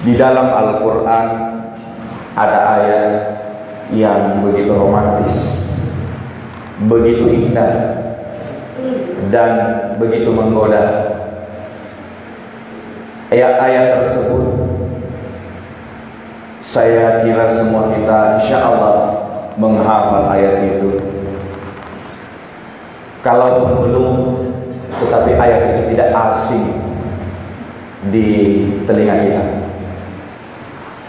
Di dalam Al-Quran ada ayat yang begitu romantis, begitu indah, dan begitu menggoda. Ayat-ayat tersebut saya kira semua kita insya Allah menghafal ayat itu. Kalaupun belum, tetapi ayat itu tidak asing di telinga kita.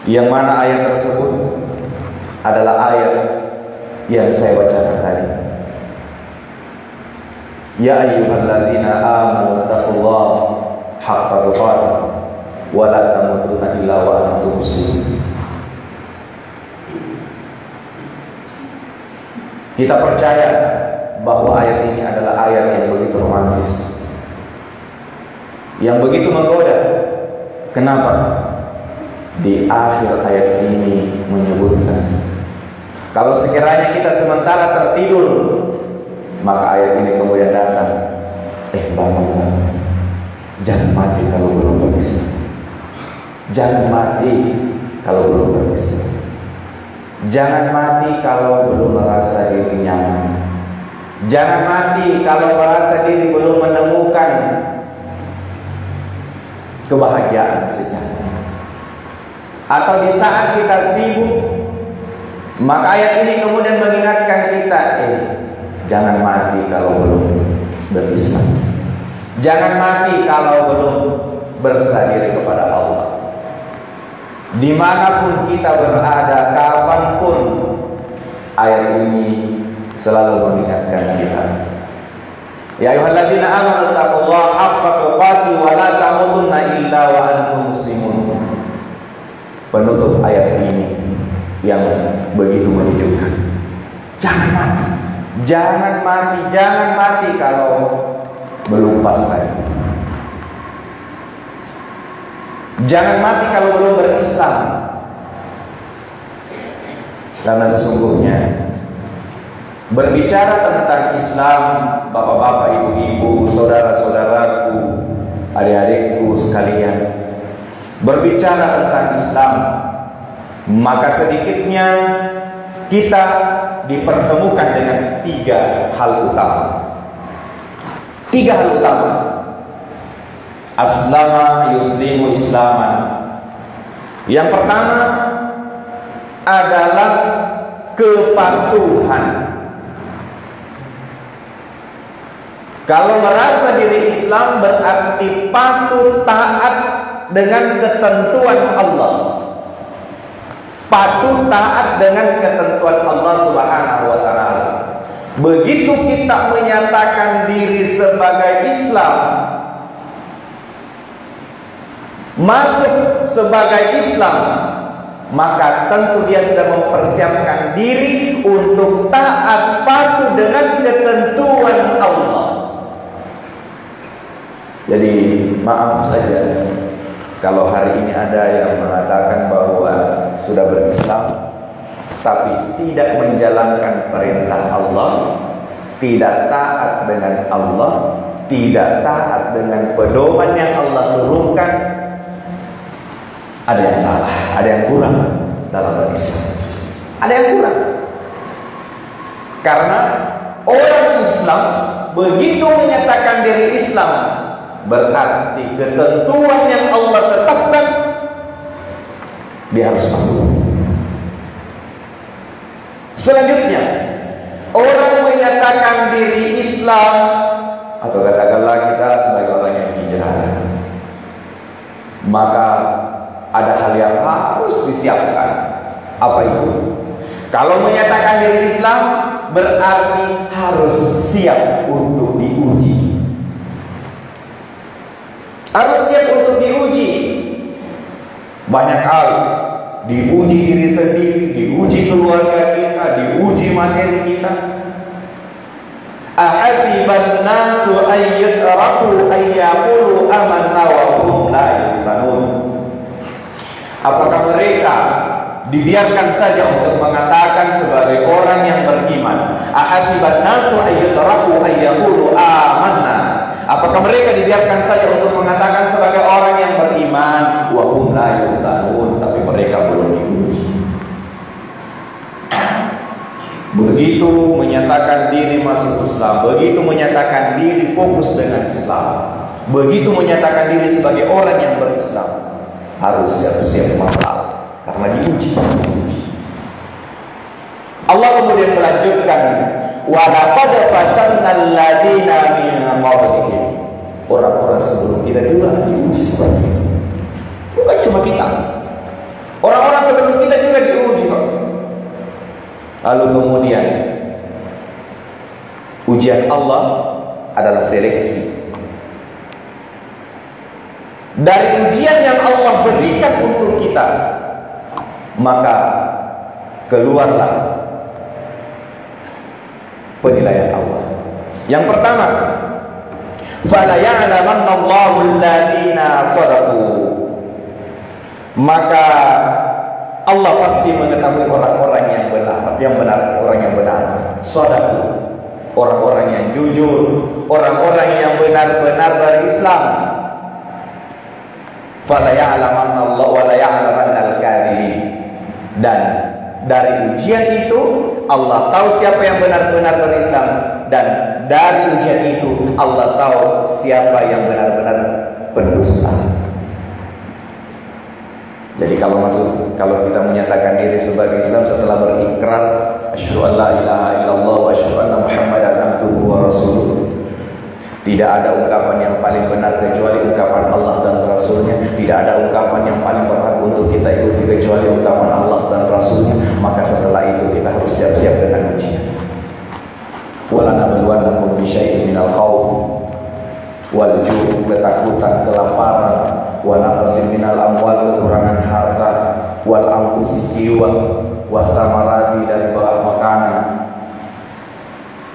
Yang mana ayat tersebut adalah ayat yang saya bacakan tadi. Ya ayyuhalladzina amanu taqullaha haqqa tuqatih wa la tamutunna illa wa antum muslimun. Kita percaya bahwa ayat ini adalah ayat yang begitu romantis, yang begitu menggoda. Kenapa? Di akhir ayat ini menyebutkan, kalau sekiranya kita sementara tertidur, maka ayat ini kemudian datang, bangunlah, jangan mati kalau belum berislam, jangan mati kalau belum berislam, jangan mati kalau belum merasa diri nyaman, jangan mati kalau merasa diri belum menemukan kebahagiaan sejati. Atau di saat kita sibuk, maka ayat ini kemudian mengingatkan kita, jangan mati kalau belum berislam, jangan mati kalau belum berserah diri kepada Allah. Dimanapun kita berada, kapanpun, ayat ini selalu mengingatkan kita. Ya ayyuhalladzina amanu taqullaha haqqa tuqatih wa la tamutunna illa wa antum muslimun. Penutup ayat ini yang begitu menyejukkan. Jangan mati, jangan mati, jangan mati kalau belum pasrah. Jangan mati kalau belum berislam. Karena sesungguhnya berbicara tentang Islam, bapak-bapak, ibu-ibu, saudara-saudaraku, adik-adikku sekalian, berbicara tentang Islam, maka sedikitnya kita dipertemukan dengan tiga hal utama. Tiga hal utama. Aslama yuslimu islaman. Yang pertama adalah kepatuhan. Kalau merasa diri Islam berarti patuh taat dengan ketentuan Allah, patuh taat dengan ketentuan Allah Subhanahu wa ta'ala. Begitu kita menyatakan diri sebagai Islam, masuk sebagai Islam, maka tentu dia sudah mempersiapkan diri untuk taat patuh dengan ketentuan Allah. Jadi maaf saja kalau hari ini ada yang mengatakan bahwa sudah berislam tapi tidak menjalankan perintah Allah, tidak taat dengan Allah, tidak taat dengan pedoman yang Allah turunkan. Ada yang salah, ada yang kurang dalam berislam. Ada yang kurang. Karena orang Islam begitu menyatakan diri Islam, berarti ketentuan yang Allah tetapkan dia harus patuh. Selanjutnya, orang menyatakan diri Islam, atau katakanlah kita sebagai orang yang hijrah, maka ada hal yang harus disiapkan. Apa itu? Kalau menyatakan diri Islam, berarti harus siap untuk diuji. Harus siap untuk diuji. Banyak hal. Diuji diri sendiri, diuji keluarga kita, diuji materi kita. Ahasiban nasu ayyutraku ayyaqulu amanna wa hum la yuftanun. Apakah mereka dibiarkan saja untuk mengatakan sebagai orang yang beriman? Ahasiban nasu ayyutraku ayyaqulu amanna. Apakah mereka dibiarkan saja untuk mengatakan sebagai orang yang beriman? Wa hum la yuftanun. begitu menyatakan diri masuk Islam, begitu menyatakan diri fokus dengan Islam, begitu menyatakan diri sebagai orang yang berislam, harus siap-siap mahal karena diuji. Allah kemudian melanjutkan, wa laqad fatanna alladziina min qablihim. Orang-orang sebelum kita juga diuji seperti itu. Bukan cuma kita, orang-orang sebelum kita juga diuji kok. Lalu kemudian ujian Allah adalah seleksi. Dari ujian yang Allah berikan untuk kita, maka keluarlah penilaian Allah. Yang pertama, fala ya'lamanna Allahu alladziina shadaqu. Maka Allah pasti mengetahui orang-orang yang benar, orang yang benar. Shadaqu, orang-orang yang jujur, orang-orang yang benar-benar berislam. Fala ya'lamanna Allah wa la ya'lamanna al-kadzibin. Dan dari ujian itu Allah tahu siapa yang benar-benar berislam, dan dari ujian itu Allah tahu siapa yang benar-benar pendusta. Jadi kalau kita menyatakan diri sebagai Islam setelah berikrar asyhadu an la ilaha illallah wa asyhadu anna muhammadan abduhu wa rasuluh, tidak ada ungkapan yang paling benar kecuali ungkapan Allah dan Rasulnya. Tidak ada ungkapan yang paling berhak untuk kita ikuti kecuali ungkapan Allah dan Rasulnya. Maka setelah itu kita harus siap-siap dengan ujian. Walanabluwannakum bisyai'in minal khauf wal ju', ketakutan, kelaparan, wa naqsin minal amwal, kekurangan harta, wal anfusi, jiwa, wa thamarati, dari bahan makanan,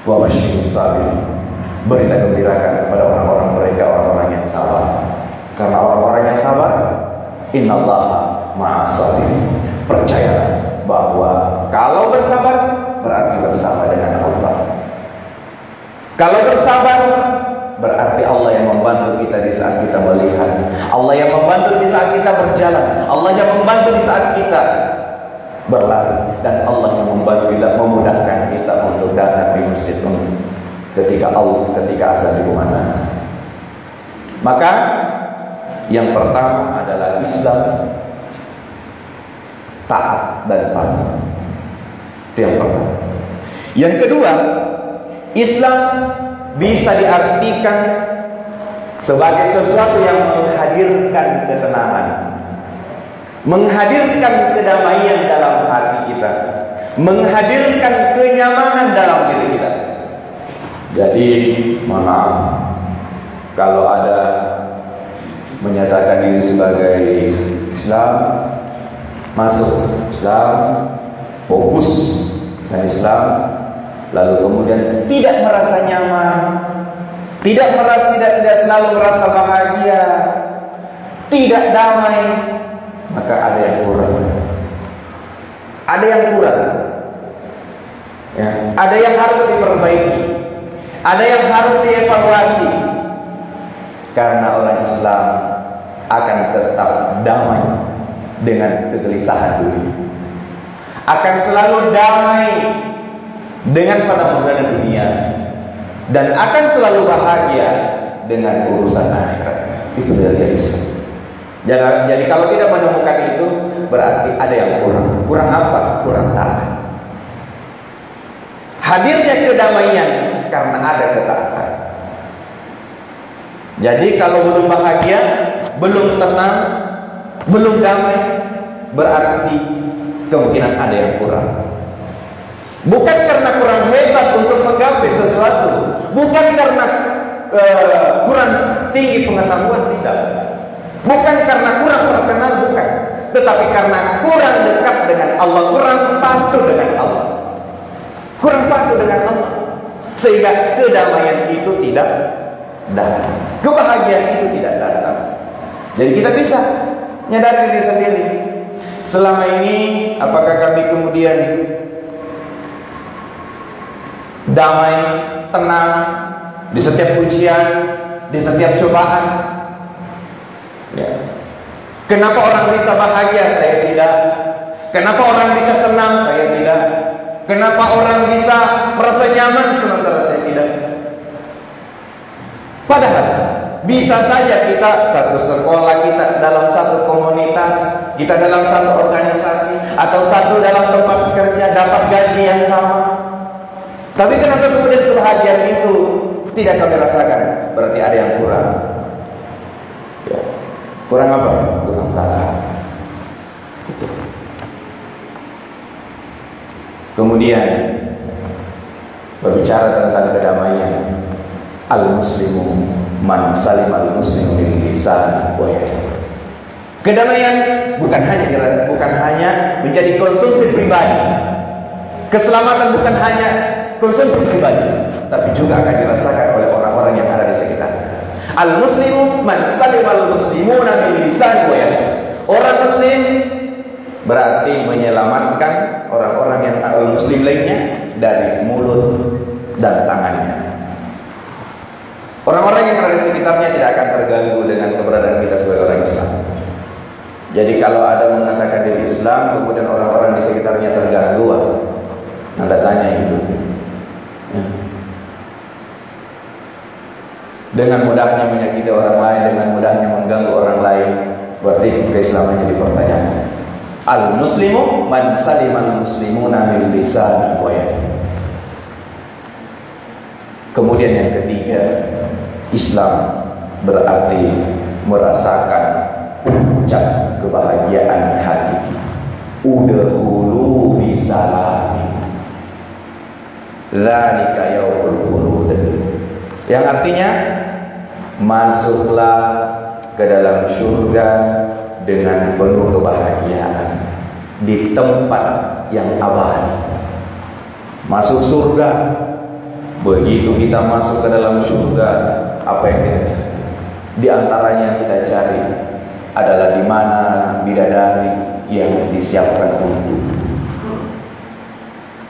wa basyiris sabirin. Berilah gembirakan kepada orang-orang mereka, orang-orang yang sabar. Karena orang-orang yang sabar, innallaha ma'as sabirin. Percayalah bahwa kalau bersabar berarti bersama dengan Allah. Kalau bersabar berarti Allah yang membantu kita di saat kita melihat, Allah yang membantu di saat kita berjalan, Allah yang membantu di saat kita berlari, dan Allah yang membantu kita, memudahkan kita untuk datang di masjid ketika azan dikumandangkan. Maka yang pertama adalah Islam taat dan patuh. Itu yang pertama. Yang kedua, Islam bisa diartikan sebagai sesuatu yang menghadirkan ketenangan, menghadirkan kedamaian dalam hati kita, menghadirkan kenyamanan dalam diri kita. Jadi, maaf kalau ada menyatakan diri sebagai Islam, masuk Islam, fokus dengan Islam, lalu kemudian tidak merasa nyaman, tidak selalu merasa bahagia, tidak damai, maka ada yang kurang. Ada yang kurang. Ya, ada yang harus diperbaiki. Ada yang harus dievaluasi. Karena orang Islam akan tetap damai dengan kegelisahan dunia, akan selalu damai dengan fenomena dunia, dan akan selalu bahagia dengan urusan akhirat. Itu dari Islam. Jadi kalau tidak menemukan itu, berarti ada yang kurang. Kurang apa? Kurang taat. Hadirnya kedamaian karena ada ketaatan. Jadi kalau belum bahagia, belum tenang, belum damai, berarti kemungkinan ada yang kurang. Bukan karena kurang hebat untuk menggapai sesuatu, bukan karena kurang tinggi pengetahuan, tidak. Bukan karena kurang terkenal, bukan. Tetapi karena kurang dekat dengan Allah, kurang patuh dengan Allah, kurang patuh dengan Allah, sehingga kedamaian itu tidak datang, kebahagiaan itu tidak datang. Jadi kita bisa menyadari diri sendiri. Selama ini apakah kami kemudian damai, tenang di setiap ujian, di setiap cobaan? Ya. Kenapa orang bisa bahagia, saya tidak? Kenapa orang bisa tenang, saya tidak? Kenapa orang bisa merasa nyaman sementara saya tidak? Padahal bisa saja kita satu sekolah, kita dalam satu komunitas, kita dalam satu organisasi, atau satu dalam tempat kerja dapat gaji yang sama. Tapi kenapa kemudian kebahagiaan itu tidak kami rasakan? Berarti ada yang kurang. Ya. Kurang apa? Kurang takwa. Itu. Kemudian berbicara tentang kedamaian, al-muslimu man salim al-muslimu min lisan wa yad. Kedamaian bukan hanya menjadi konsumsi pribadi. Keselamatan bukan hanya konsumsi pribadi, tapi juga akan dirasakan oleh orang-orang yang ada di sekitar. Al-muslimu man salim al-muslimuna min lisan wa yad. Orang muslim berarti menyelamatkan orang-orang yang al-muslim lainnya dari mulut dan tangannya. Orang-orang yang ada di sekitarnya tidak akan terganggu dengan keberadaan kita sebagai orang Islam. Jadi kalau ada mengatakan diri Islam, kemudian orang-orang di sekitarnya terganggu, Anda tanya itu. Ya. Dengan mudahnya menyakiti orang lain, dengan mudahnya mengganggu orang lain, berarti keislamannya dipertanyakan. Al-muslimu man salimal muslimuna min lisani wa yadihi. Kemudian yang ketiga, Islam berarti merasakan puncak kebahagiaan hati. Udkhulu bi salamin. Dzalika yaumul khulud. Yang artinya masuklah ke dalam surga dengan penuh kebahagiaan di tempat yang abadi. Masuk surga, begitu kita masuk ke dalam surga, apa yang kita cari? Di antaranya yang kita cari adalah di mana bidadari yang disiapkan untuk.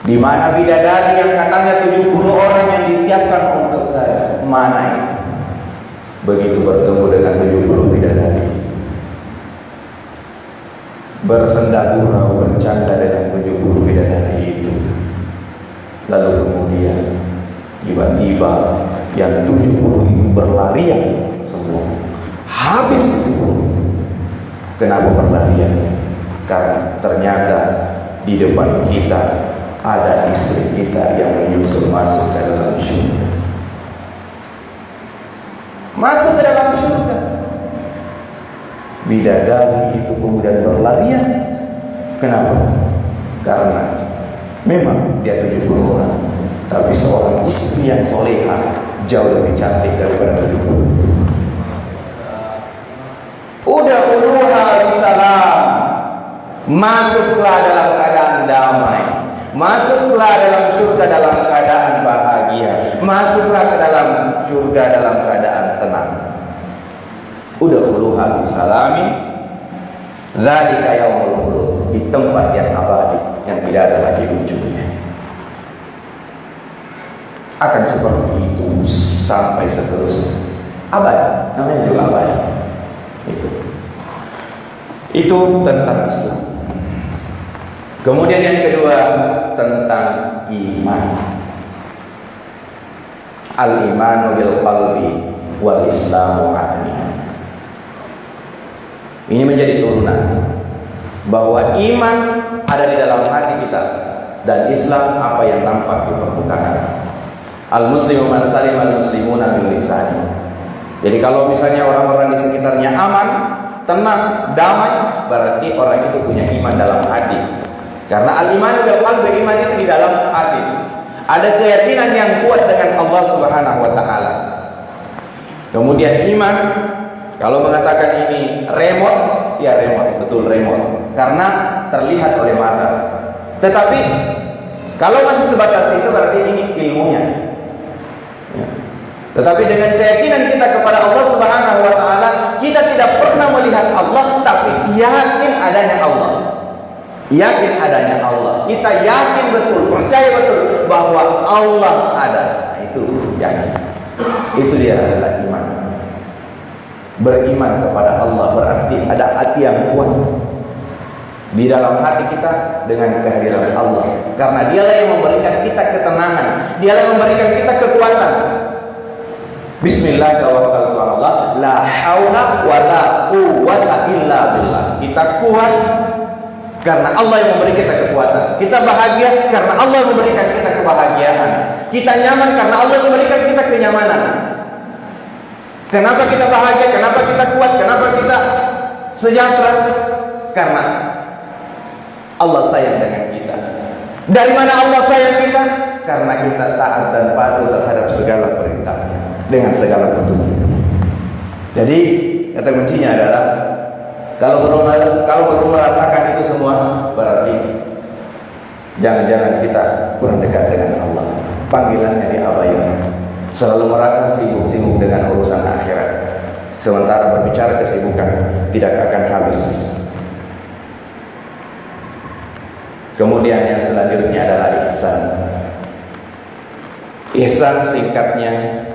Di mana bidadari yang katanya 70 orang yang disiapkan untuk saya? Mana itu? Begitu bertemu dengan 70 bidadari, bersenda gurau bercanda dengan 70 bidadari itu, lalu kemudian tiba-tiba yang 70 itu berlarian semua, habis 70. Kenapa berlarian? Karena ternyata di depan kita ada istri kita yang menyusul masuk ke dalam surga. Masuk ke dalam surga. Bidadari itu kemudian berlarian. Kenapa? Karena memang dia 70 orang, tapi seorang istri yang solehah jauh lebih cantik daripada 70. Udah uluha bisalam. Masuklah dalam keadaan damai. Masuklah dalam surga dalam keadaan bahagia. Masuklah ke dalam surga dalam keadaan tenang. Udah uluha bisalamin. Dzalika yaumul khulud. Di tempat yang abadi, yang tidak ada lagi ujungnya. Akan seperti itu sampai seterusnya. Abadi, namanya juga abadi. Itu tentang Islam. Kemudian yang kedua tentang iman. Al-imanu bil qalbi wal islamu adniya. Ini menjadi turunan bahwa iman ada di dalam hati kita dan Islam apa yang tampak di permukaan. Al-muslimu man salima al-muslimuna bil lisani. Jadi kalau misalnya orang-orang di sekitarnya aman, tenang, damai, berarti orang itu punya iman dalam hati. Karena al-iman bil qalbi, iman itu di dalam hati. Ada keyakinan yang kuat dengan Allah Subhanahu wa taala. Kemudian iman, kalau mengatakan ini remote, ya remote, betul remote. Karena terlihat oleh mata. Tetapi kalau masih sebatas itu berarti ini ilmunya. Ya. Tetapi dengan keyakinan kita kepada Allah Subhanahu wa taala, kita tidak pernah melihat Allah, tapi yakin adanya Allah. Yakin adanya Allah. Kita yakin betul, percaya betul bahwa Allah ada. Itu yakin. Itu dia adalah iman. Beriman kepada Allah berarti ada hati yang kuat. di dalam hati kita dengan kehadiran Allah. Karena dialah yang memberikan kita ketenangan, dialah yang memberikan kita kekuatan. Bismillah, tawakkaltu 'ala Allah, la haula wala quwwata illa billah. Kita kuat karena Allah yang memberi kita kekuatan. Kita bahagia karena Allah yang memberikan kita kebahagiaan. Kita nyaman karena Allah yang memberikan kita kenyamanan. Kenapa kita bahagia? Kenapa kita kuat? Kenapa kita sejahtera? Karena Allah sayang dengan kita. Dari mana Allah sayang kita? Karena kita taat dan patuh terhadap segala perintahnya dengan segala petunjuk. Jadi kata kuncinya adalah kalau belum merasakan itu semua, berarti jangan-jangan kita kurang dekat dengan Allah. Panggilannya diabaikan. Selalu merasa sibuk-sibuk dengan urusan akhirat, sementara berbicara kesibukan tidak akan habis. Kemudian yang selanjutnya adalah ihsan. Ihsan singkatnya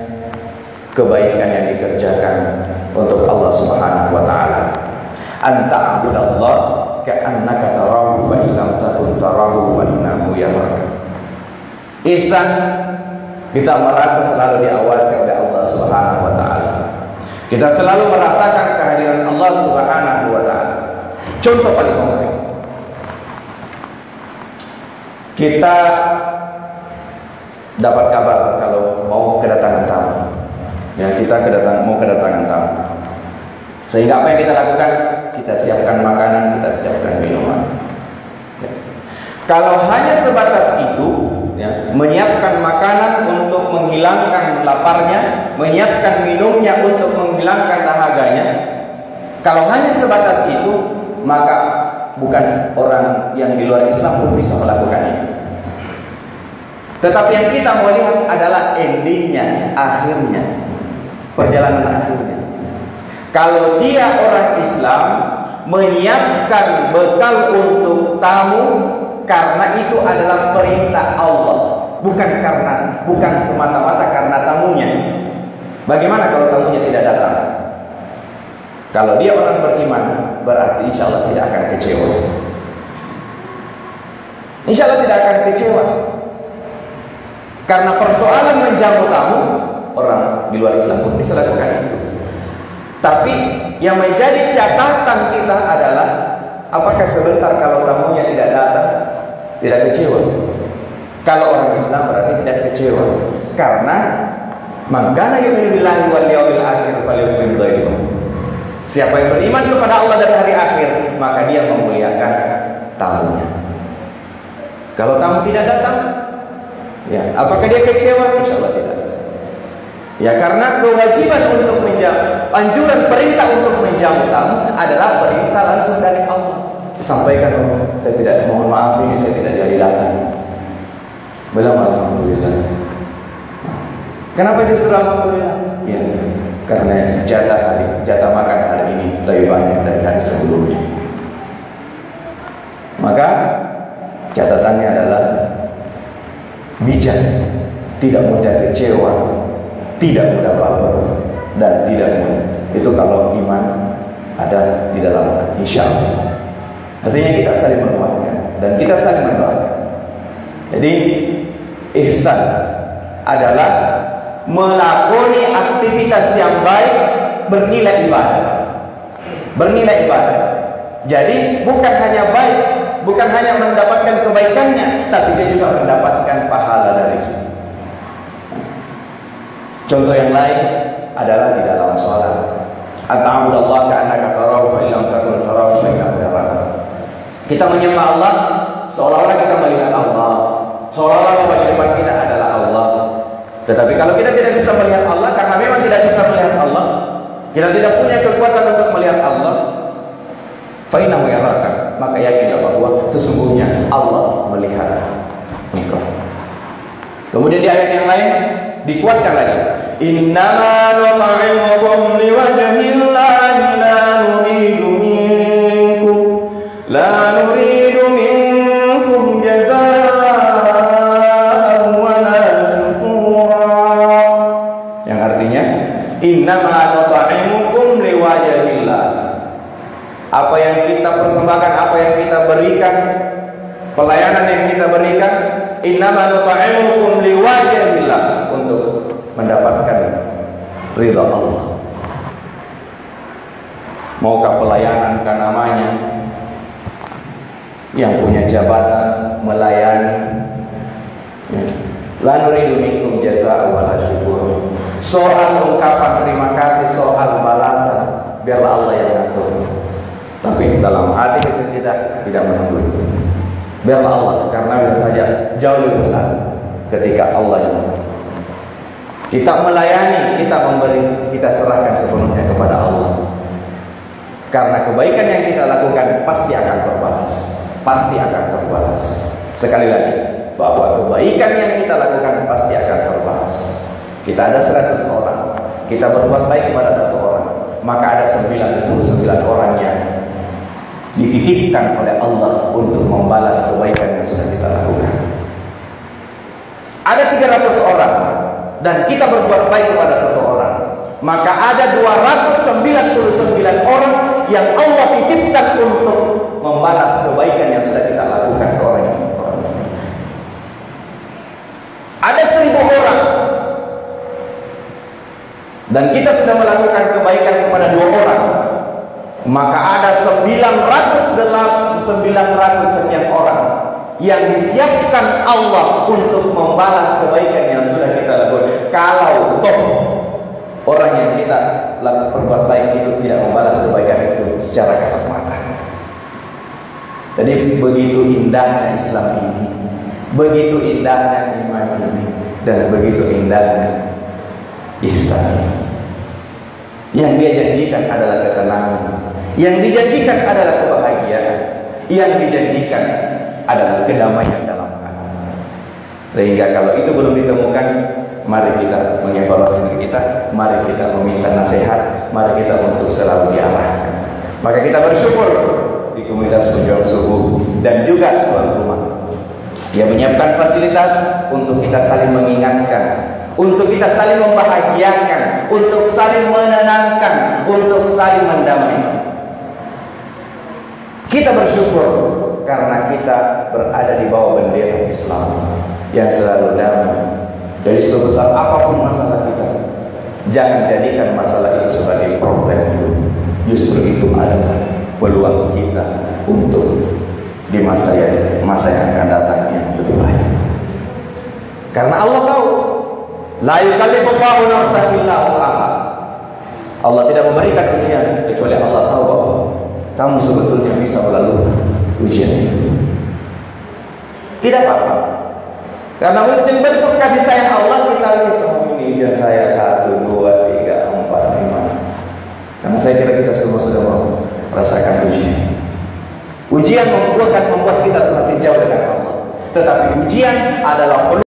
kebaikan yang dikerjakan untuk Allah Subhanahu wa taala. Anta abudallah ka'annaka tarahu fa illam takun tarahu fa innahu yaraka. Ihsan, kita merasa selalu diawasi oleh Allah Subhanahu wa taala. Kita selalu merasakan kehadiran Allah Subhanahu wa taala. Contoh paling konkret. Kita dapat kabar kalau mau kedatangan tamu. Ya, kita mau kedatangan tamu. Sehingga apa yang kita lakukan? Kita siapkan makanan, kita siapkan minuman. Ya. Kalau hanya sebatas itu, ya, menyiapkan makanan untuk menghilangkan laparnya, menyiapkan minumnya untuk menghilangkan dahaganya, kalau hanya sebatas itu, maka bukan orang yang di luar Islam pun bisa melakukan itu. Tetapi yang kita mau lihat adalah endingnya, akhirnya, perjalanan akhirnya. Kalau dia orang Islam menyiapkan bekal untuk tamu karena itu adalah perintah Allah, bukan semata-mata karena tamunya. Bagaimana kalau tamunya tidak datang? Kalau dia orang beriman, berarti insya Allah tidak akan kecewa. Insya Allah tidak akan kecewa. Karena persoalan menjamu tamu, orang di luar Islam pun bisa lakukan itu. Tapi yang menjadi catatan kita adalah apakah sebentar kalau tamunya tidak datang, tidak kecewa. Kalau orang Islam berarti tidak kecewa. Karena man kana yu'minu billahi wal yawmil akhir falyukrim dhaifahu. Siapa yang beriman kepada Allah dan hari akhir, maka dia memuliakan tamunya. Kalau tamu tidak datang, ya, apakah dia kecewa? Insya Allah tidak. Ya, karena kewajiban untuk menjamu, anjuran perintah untuk menjamu tamu adalah perintah langsung dari Allah. Sampaikan, saya tidak, mohon maaf ini saya tidak jadi datang. Bilang alhamdulillah. Kenapa justru alhamdulillah? Ya, karena jatah makan hari ini lebih banyak dari hari sebelumnya. Maka catatannya adalah bijak, tidak mudah kecewa, tidak mudah baper, dan tidak mudah. Itu kalau iman ada di dalam insya Allah. Artinya kita saling menguatkan dan kita saling mendoakan. Jadi ihsan adalah melakoni aktivitas yang baik bernilai ibadah. Bernilai ibadah. Jadi bukan hanya baik, bukan hanya mendapatkan kebaikannya, tapi dia juga mendapatkan pahala dari situ. Contoh yang lain adalah di dalam salat. Ata'budallaha ka'annaka tarahu fa illam takun tarahu fa innahu yaraka. Kita menyembah Allah seolah-olah kita melihat Allah, seolah-olah bahwa di depan kita adalah Allah. Tetapi kalau kita tidak bisa melihat Allah, karena memang tidak bisa melihat Allah, kita tidak punya kekuatan untuk melihat Allah, fa innahu yaraka, maka yakinlah bahwa sesungguhnya Allah melihat engkau. Kemudian di ayat yang lain dikuatkan lagi, innama nut'imukum liwajhillahi la nuridu minkum jazaa'an wa la syukura. Yang artinya innama nut'imukum liwajhillah. Apa yang kita persembahkan, apa yang kita innama nut'imukum liwajhillah, untuk mendapatkan ridha Allah. Maukah pelayanan kan namanya, yang punya jabatan melayani, la nuridu minkum jazaa'a wala syukur. Soal ungkapan terima kasih, soal balasan, biarlah Allah yang ngatur. Tapi dalam hati kita tidak menunggu itu. Biarlah Allah, karena bisa saja jauh lebih besar ketika Allah yang kita melayani, kita memberi, kita serahkan sepenuhnya kepada Allah. Karena kebaikan yang kita lakukan pasti akan terbalas, pasti akan terbalas. Sekali lagi, bahwa kebaikan yang kita lakukan pasti akan terbalas. Kita ada 100 orang, kita berbuat baik kepada 1 orang, maka ada 99 orang yang dititipkan oleh Allah untuk membalas kebaikan yang sudah kita lakukan. Ada 300 orang dan kita berbuat baik kepada 1 orang, maka ada 299 orang yang Allah titipkan untuk membalas kebaikan yang sudah kita lakukan ke orang ini. Ada 1000 orang dan kita sudah melakukan kebaikan kepada 2 orang, maka ada 900 sekian orang yang disiapkan Allah untuk membalas kebaikan yang sudah kita lakukan. Kalau toh orang yang kita berbuat baik itu tidak membalas kebaikan itu secara kasat mata. Jadi begitu indahnya Islam ini, begitu indahnya iman ini, dan begitu indahnya ihsan. Yang dia janjikan adalah ketenangan, yang dijanjikan adalah kebahagiaan, yang dijanjikan adalah kedamaian dalam hati. Sehingga kalau itu belum ditemukan, mari kita mengevaluasi diri kita, mari kita meminta nasihat, mari kita untuk selalu diarahkan. Maka kita bersyukur di komunitas Pejuang Subuh dan juga tuan rumah yang menyiapkan fasilitas untuk kita saling mengingatkan, untuk kita saling membahagiakan, untuk saling menenangkan, untuk saling mendamaikan. Kita bersyukur karena kita berada di bawah bendera Islam yang selalu damai. Jadi sebesar apapun masalah kita, jangan jadikan masalah itu sebagai problem. Justru itu adalah peluang kita untuk di masa yang akan datang yang lebih baik. Karena Allah tahu, la yukallifullahu nafsan illa wus'aha. Allah tidak memberikan ujian kecuali Allah tahu bahwa kamu sebetulnya bisa melalui ujian itu. Tidak apa-apa. Karena mungkin bentuk kasih sayang Allah kita bisa memilih ujian saya 1, 2, 3, 4, 5. Karena saya kira kita semua sudah merasakan ujian. Ujian membuat kita semakin jauh dengan Allah. Tetapi ujian adalah